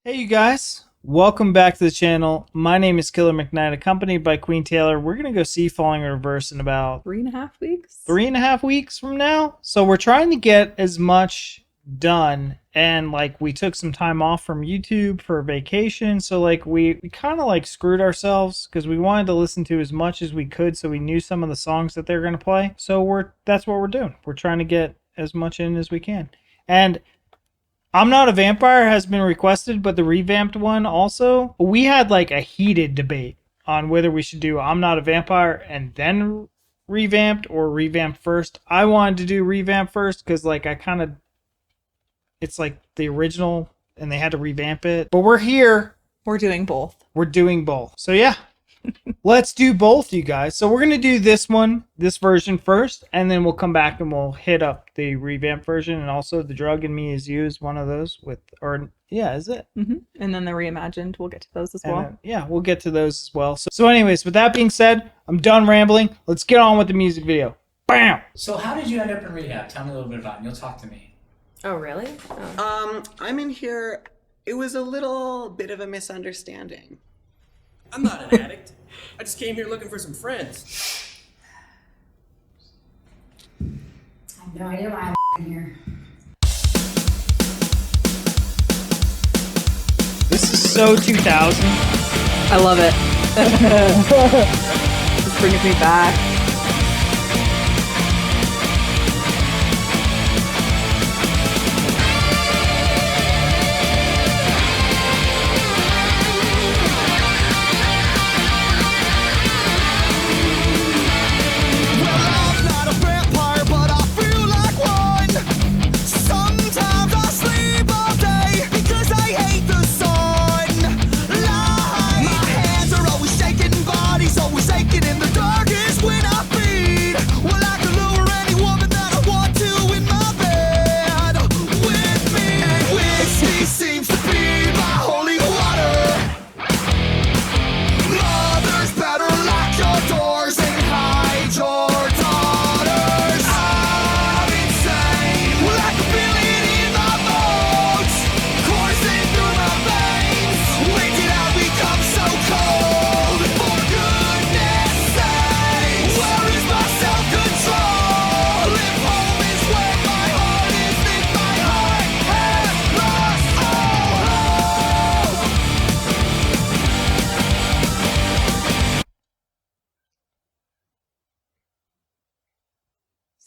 Hey you guys, welcome back to the channel. My name is Killer McKnight, accompanied by Queen Taylor. We're going to go see Falling in Reverse in about 3.5 weeks. 3.5 weeks from now. So we're trying to get as much done, and like we took some time off from YouTube for vacation. So like we kind of like screwed ourselves because we wanted to listen to as much as we could so we knew some of the songs that they're going to play. So that's what we're doing. We're trying to get as much in as we can. And I'm Not a Vampire has been requested, but the Revamped one also. We had like a heated debate on whether we should do I'm Not a Vampire and then Revamped or Revamped first. I wanted to do Revamped first because like it's like the original and they had to revamp it. But we're here. We're doing both. We're doing both. So yeah. Let's do both, you guys. So we're going to do this version first, and then we'll come back and we'll hit up the revamped version, and also The Drug in Me Is You is one of those is it? Mm-hmm. And then the reimagined, we'll get to those as well. We'll get to those as well. So anyways, with that being said, I'm done rambling. Let's get on with the music video. Bam! So how did you end up in rehab? Tell me a little bit about it, and you'll talk to me. Oh, really? I'm in here. It was a little bit of a misunderstanding. I'm not an addict. I just came here looking for some friends. I have no idea why I'm here. This is so 2000. I love it. This brings me back.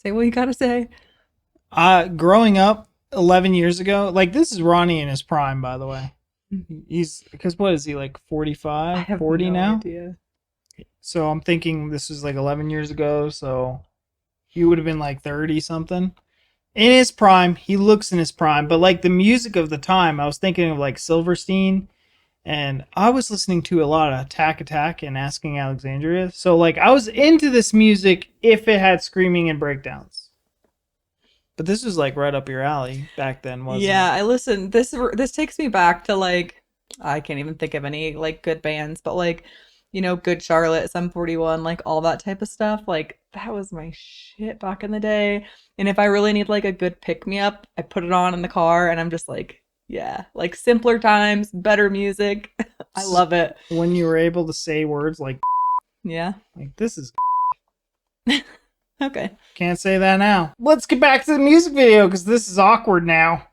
Say what you gotta say. Growing up 11 years ago, like this is Ronnie in his prime, by the way. He's because what is he like 45, I have 40 no now? idea. So I'm thinking this was like 11 years ago, so he would have been like 30 something. In his prime, he looks in his prime, but like the music of the time, I was thinking of like Silverstein, and I was listening to a lot of Attack Attack and Asking Alexandria. So like I was into this music if it had screaming and breakdowns. But this was like right up your alley back then, wasn't it? Yeah, I listened. This takes me back to like, I can't even think of any like good bands, but like, you know, Good Charlotte, Sum 41, like all that type of stuff. Like that was my shit back in the day. And if I really need like a good pick me up, I put it on in the car and I'm just like, yeah, like simpler times, better music. I love it. When you were able to say words like Yeah. this is Okay. can't say that now. Let's get back to the music video because this is awkward now.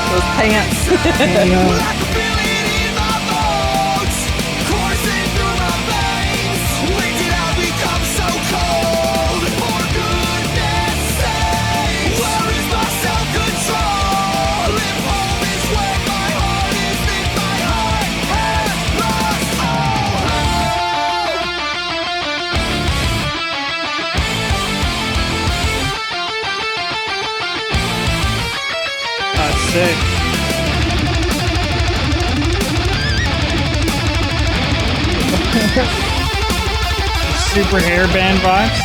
Those pants. sick. Super hairband vibes.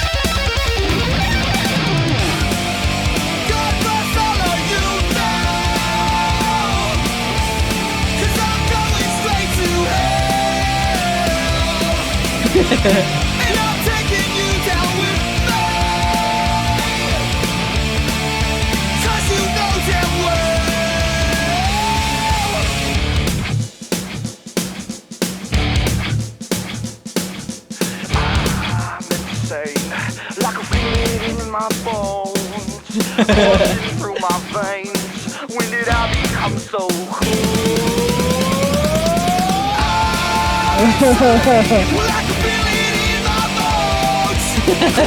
Like a feeling in my bones, coursing through my veins. When did I become so cool? Like a feeling in my bones,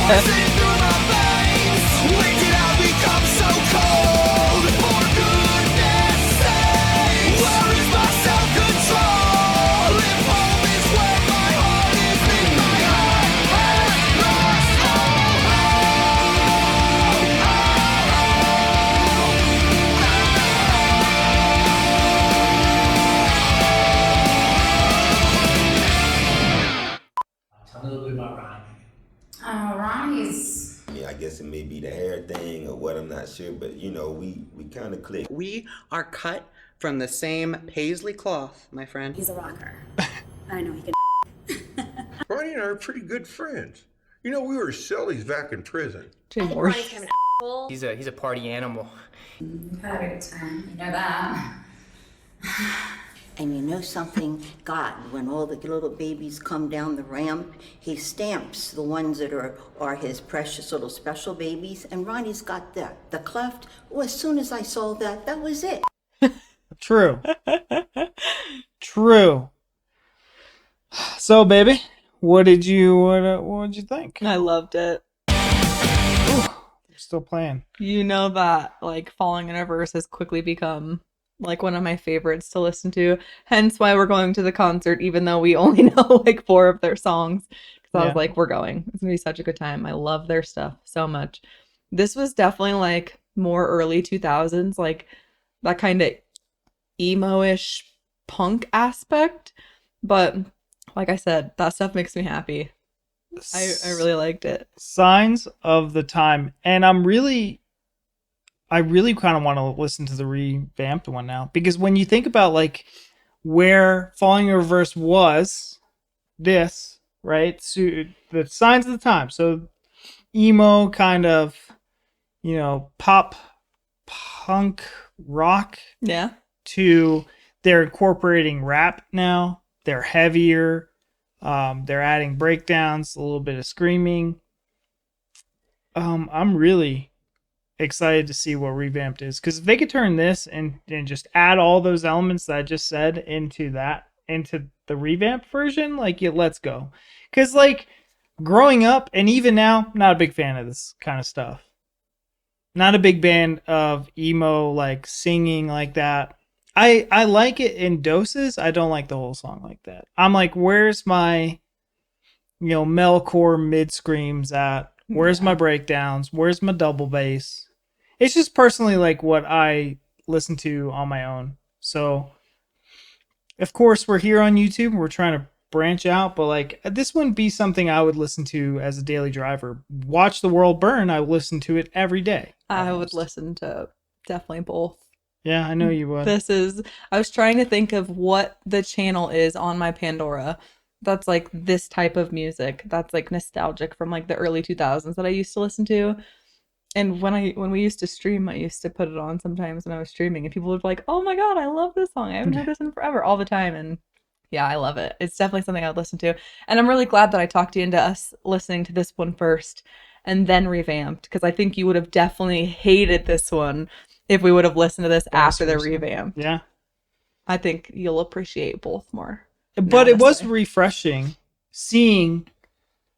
coursing through my veins. When did I become so cold? For goodness sake, where is my self-control? If home is where my heart is, then my heart has lost all Tell me a little bit about Ronnie. Ronnie's. I guess it may be the hair thing or what, I'm not sure, but you know, we kind of click. We are cut from the same paisley cloth, my friend. He's a rocker. I know he can. Ronnie and I are pretty good friends. You know, we were sillies back in prison. Jay I think Morse. Ronnie's kind of an asshole. He's a party animal. We've had a good time. You know that. And you know something? God, when all the little babies come down the ramp, he stamps the ones that are his precious little special babies. And Ronnie's got the cleft. Well, as soon as I saw that, that was it. True. True. So, baby, what did you think? I loved it. Still playing. You know that like Falling in Reverse has quickly become like one of my favorites to listen to. Hence why we're going to the concert, even though we only know like 4 of their songs. Because I was like, we're going. It's gonna be such a good time. I love their stuff so much. This was definitely like more early 2000s, like that kind of emo-ish punk aspect. But like I said, that stuff makes me happy. I really liked it. Signs of the time. And I really kind of want to listen to the revamped one now. Because when you think about like where Falling in Reverse was, this, right? So the signs of the time. So emo kind of, you know, pop, punk, rock. Yeah. To they're incorporating rap now. They're heavier. They're adding breakdowns, a little bit of screaming. I'm really excited to see what Revamped is, because if they could turn this and just add all those elements that I just said into the Revamped version, like, yeah, let's go. Because like growing up and even now, not a big fan of this kind of stuff. Not a big fan of emo, like singing like that. I like it in doses. I don't like the whole song like that. I'm like, where's my, you know, metalcore mid screams at? Where's my breakdowns? Where's my double bass? It's just personally like what I listen to on my own. So, of course, we're here on YouTube. We're trying to branch out, but like this wouldn't be something I would listen to as a daily driver. Watch the World Burn. I would listen to it every day. I would listen to definitely both. Yeah, I know you would. I was trying to think of what the channel is on my Pandora that's like this type of music that's like nostalgic from like the early 2000s that I used to listen to. And when we used to stream, I used to put it on sometimes when I was streaming, and people would be like, "Oh my god, I love this song. I haven't heard this in forever," all the time. And yeah, I love it. It's definitely something I would listen to. And I'm really glad that I talked you into us listening to this one first and then Revamped, because I think you would have definitely hated this one if we would have listened to this after the Revamped. Yeah. I think you'll appreciate both more. But it was refreshing seeing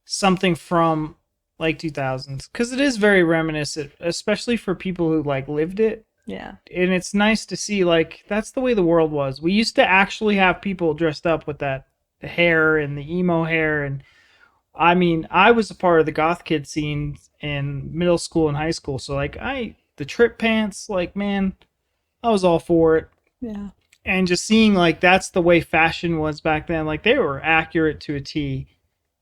something from like 2000s, because it is very reminiscent, especially for people who like lived it. Yeah. And it's nice to see like that's the way the world was. We used to actually have people dressed up with that hair and the emo hair. And I mean, I was a part of the goth kid scene in middle school and high school. So like the trip pants, like, man, I was all for it. Yeah. And just seeing like that's the way fashion was back then. Like they were accurate to a T,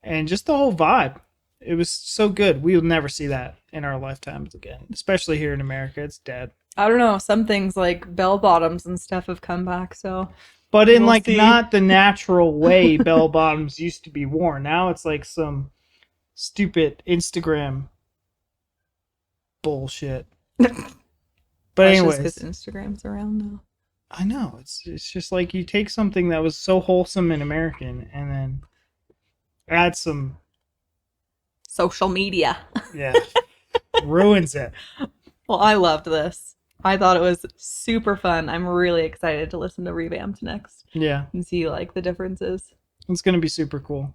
and just the whole vibe. It was so good. We will never see that in our lifetimes again, especially here in America. It's dead. I don't know. Some things like bell bottoms and stuff have come back. So, But in we'll like see. not the natural way bell bottoms used to be worn. Now it's like some stupid Instagram bullshit. But anyways, because Instagram's around now. I know it's just like you take something that was so wholesome and American and then add some Social media. yeah ruins it. Well, I loved this. I thought it was super fun. I'm really excited to listen to Revamped next Yeah, and see like the differences. it's gonna be super cool.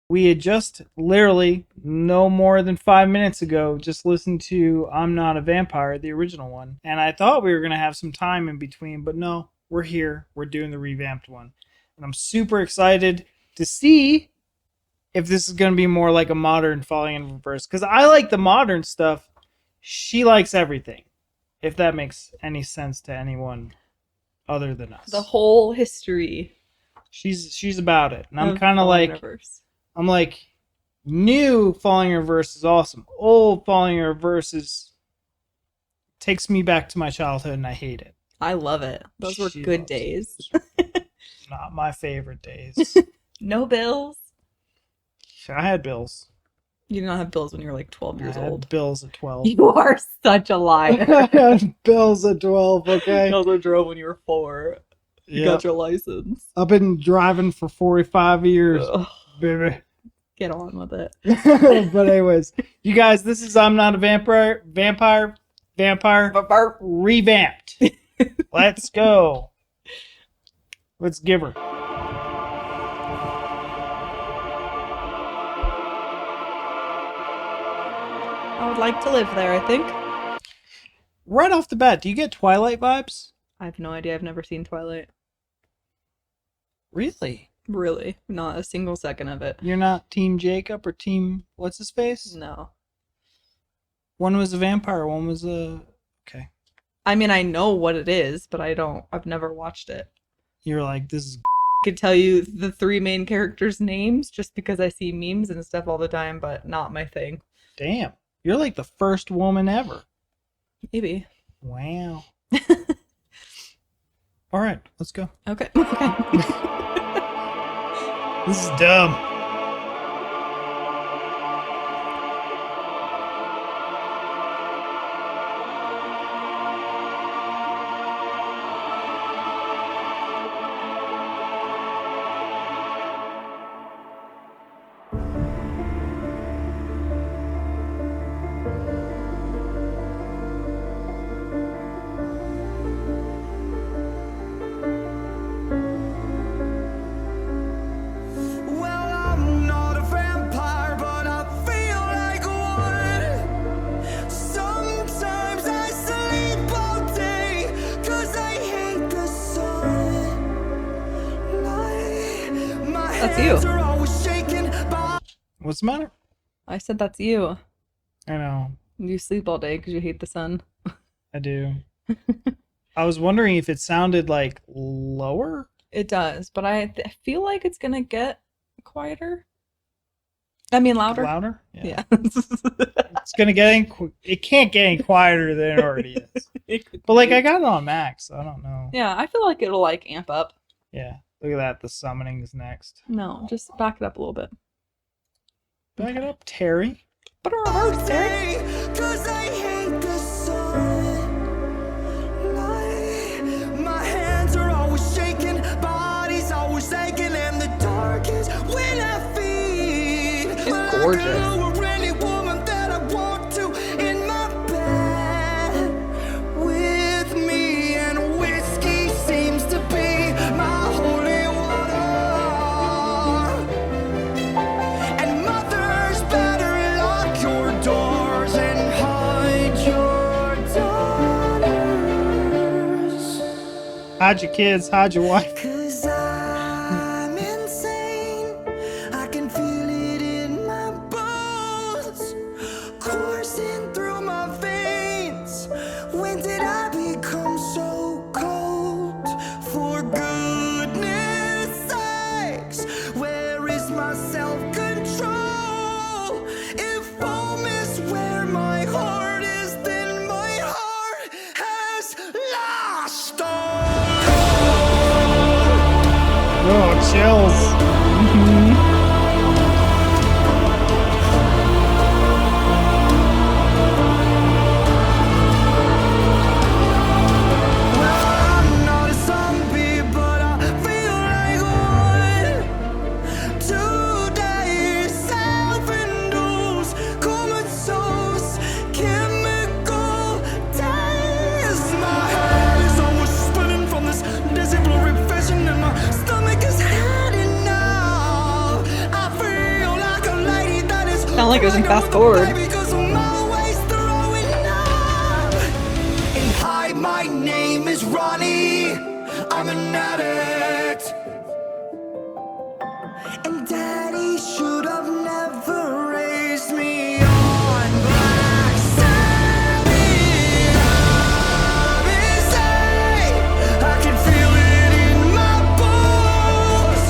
We had just literally no more than 5 minutes ago just listened to I'm Not a Vampire, the original one. And I thought we were going to have some time in between, but no, we're here. We're doing the revamped one. And I'm super excited to see if this is going to be more like a modern Falling in Reverse. Because I like the modern stuff. She likes everything. If that makes any sense to anyone other than us. The whole history. She's about it. And I'm of kind of Falling in like... Reverse. I'm like, new Falling in Reverse is awesome. Old Falling in Reverse takes me back to my childhood and I hate it. I love it. Those were She good loves days. Not my favorite days. No bills. I had bills. You did not have bills when you were like 12 years I had old. bills at 12. You are such a liar. I had bills at 12, okay? You also drove when you were 4. You got Yep. your license. I've been driving for 45 years, Ugh, baby. get on with it. But anyways, you guys, this is I'm Not a Vampire Revamped. Let's go. Let's give her. I would like to live there, I think. Right off the bat, do you get Twilight vibes? I have no idea. I've never seen Twilight. Really? Really. Not a single second of it. You're not Team Jacob or Team what's his face? No. One was a vampire, one was a... Okay. I mean, I know what it is, but I've never watched it. You're like, this is... I could tell you the 3 main characters' names just because I see memes and stuff all the time, but not my thing. Damn. You're like the first woman ever. Maybe. Wow. All right, let's go. Okay. Okay. This is dumb. Well, I'm not a vampire, but I feel like one. Sometimes I sleep all day, 'cause I hate the sun. My That's you. hands are always shaking by. What's the matter? I said that's you. I know. You sleep all day because you hate the sun. I do. I was wondering if it sounded like lower? It does, but I feel like it's gonna get quieter. I mean, louder. Louder? Yeah. It's gonna get it can't get any quieter than it already is. But like I got it on max, so I don't know. Yeah, I feel like it'll like amp up. Yeah. Look at that. The summoning is next. No, just back it up a little bit. Back it up, Terry. But a reverse, Terry. 'Cause I hate the sun. My hands are always shaking, body's always aching, and the dark is when I feel. She's gorgeous. Any woman that I want to in my bed with me, and whiskey seems to be my holy water. And mothers better lock your doors and hide your daughters. Hide your kids, hide your wife. 'Cause I'm insane. I can feel it in chills. I'm not a zombie, but I feel like one. Today, self-induced, comatose, chemical days. My head is always spinning from this dizzy blurry vision, and my stomach is heading now. I feel like a lady that is Sound like it was in fast forward. because I'm always throwing up. And hi, my name is Ronnie. I'm an addict. And Daddy should have never raised me on Black Sabbath. I can feel it in my bones,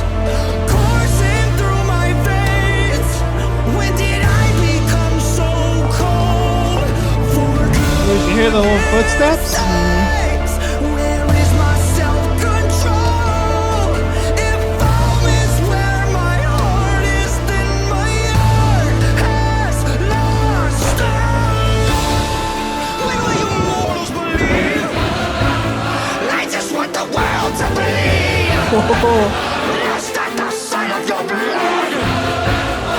coursing through my veins. When did I become so cold? For Did you hear the little footsteps? where is my self-control? If home is where my heart is, then my heart has lost all. When will you mortals believe? I just want the world to believe. Lost at the sight of your blood.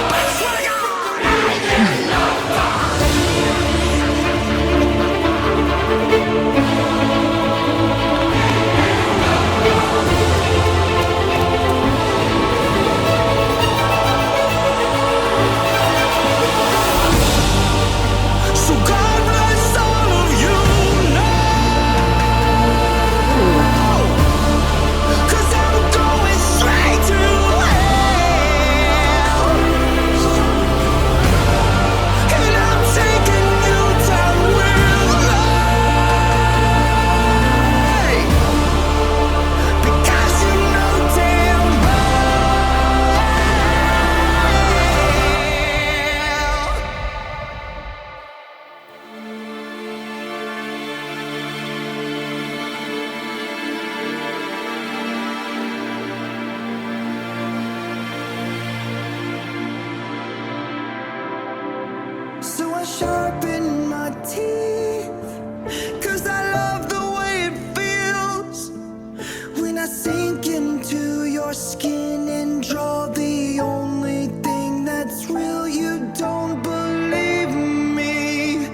I swear to God, I will not. So God bless all of you now, 'cause I'm going straight to hell, and I'm taking you down with me, because you know damn well. So I sharpen my teeth, 'cause I love the way it feels when I sink into your skin and draw the only thing that's real. You don't believe me.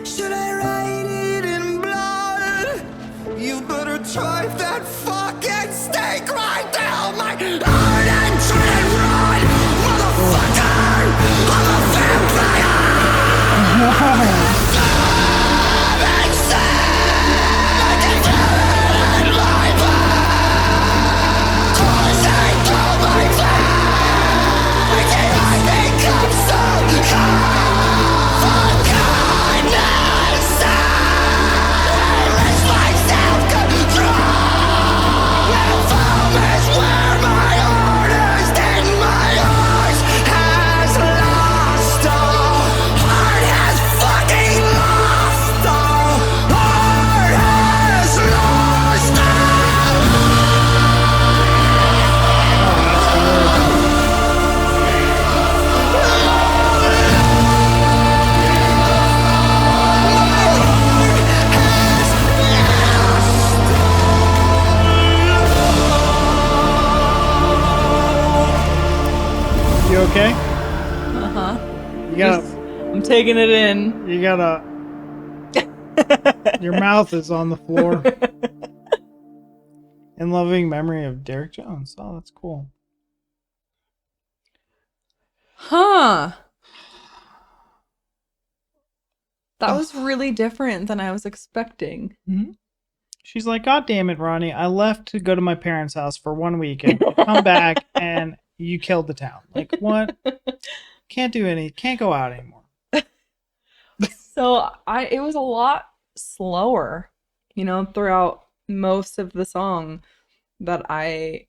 Should I write it in blood? You better drive that fucking stake right down my heart and try and run, motherfucker! I'm a vampire! I'm sick and in my blood, coursing through my veins, and I become so cold for kindness. It's like self-control. If home is where my heart is, then my heart has lost all. Heart has fucking lost all. Heart has lost You okay? Uh-huh. You gotta. I'm taking it in. You gotta. Your mouth is on the floor. In loving memory of Derek Jones. Oh, that's cool. Huh. That was really different than I was expecting. She's like, God damn it, Ronnie. I left to go to my parents' house for 1 weekend. Come back and you killed the town. Like, what? Can't go out anymore. So it was a lot slower, throughout most of the song that I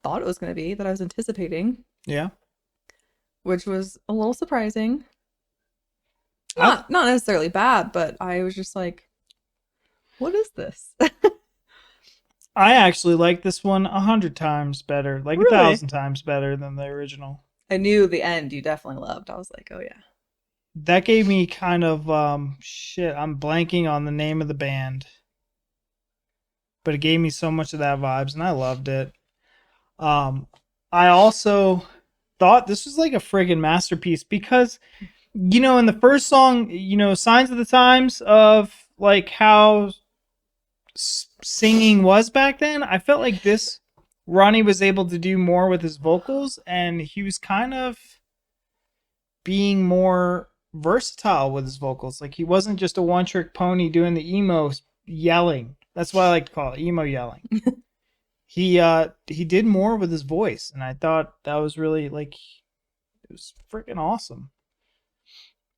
thought it was going to be, that I was anticipating. Yeah. Which was a little surprising. Not necessarily bad, but I was just like, what is this? I actually like this one 100 times better, like Really? 1,000 times better than the original. I knew the end you definitely loved. I was like, oh yeah. That gave me kind of shit. I'm blanking on the name of the band, but it gave me so much of that vibes, and I loved it. I also thought this was like a friggin' masterpiece because, you know, in the first song, you know, signs of the times of like how singing was back then. I felt like this Ronnie was able to do more with his vocals, and he was kind of being more versatile with his vocals. Like he wasn't just a one trick pony doing the emo yelling. That's what I like to call it, emo yelling. He did more with his voice, and I thought that was really like it was freaking awesome.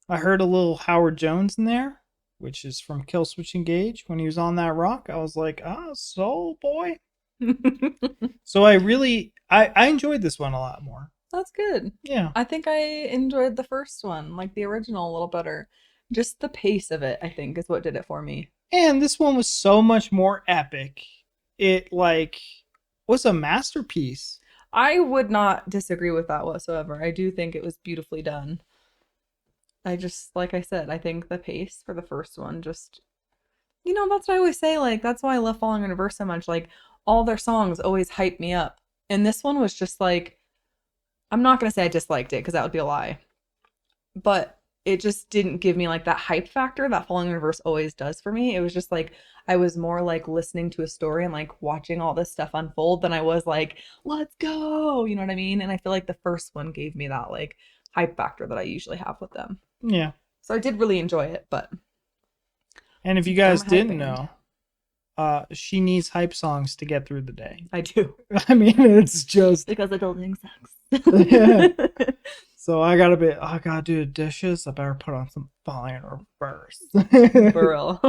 I heard a little Howard Jones in there, which is from Killswitch Engage. When he was on that rock, I was like, ah, soul boy. So I enjoyed this one a lot more. That's good. Yeah. I think I enjoyed the first one, like the original, a little better. Just the pace of it, I think, is what did it for me. And this one was so much more epic. It like was a masterpiece. I would not disagree with that whatsoever. I do think it was beautifully done. I just, like I said, I think the pace for the first one just, you know, that's what I always say. Like, that's why I love Falling in Reverse so much. Like, all their songs always hype me up. And this one was just like, I'm not going to say I disliked it because that would be a lie. But it just didn't give me like that hype factor that Falling in Reverse always does for me. It was just like, I was more like listening to a story and like watching all this stuff unfold than I was like, let's go. You know what I mean? And I feel like the first one gave me that like hype factor that I usually have with them. Yeah. So I did really enjoy it, but. And if you guys didn't know, she needs hype songs to get through the day. I do. I mean, it's just because adulting sucks. Yeah. So I gotta do the dishes. I better put on some Falling in Reverse. For real.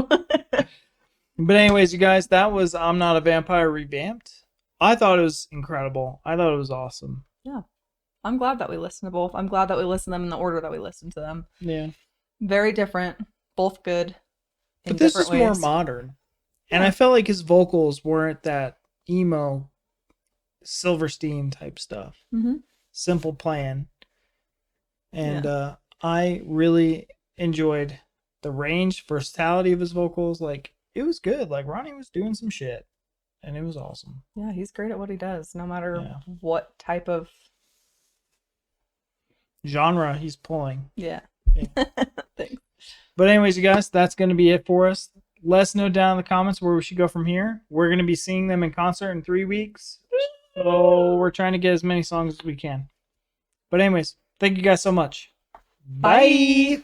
But anyways, you guys, that was I'm Not a Vampire Revamped. I thought it was incredible. I thought it was awesome. Yeah. I'm glad that we listened to both. I'm glad that we listened to them in the order that we listened to them. Yeah. Very different. Both good. But this is more modern. And I felt like his vocals weren't that emo Silverstein type stuff. Mm-hmm. Simple playing. And I really enjoyed the range, versatility of his vocals. Like, it was good. Like, Ronnie was doing some shit. And it was awesome. Yeah, he's great at what he does, no matter what type of genre he's pulling. Yeah. Thanks. But anyways, you guys, that's going to be it for us. Let us know down in the comments where we should go from here. We're going to be seeing them in concert in 3 weeks. So we're trying to get as many songs as we can. But anyways, thank you guys so much. Bye.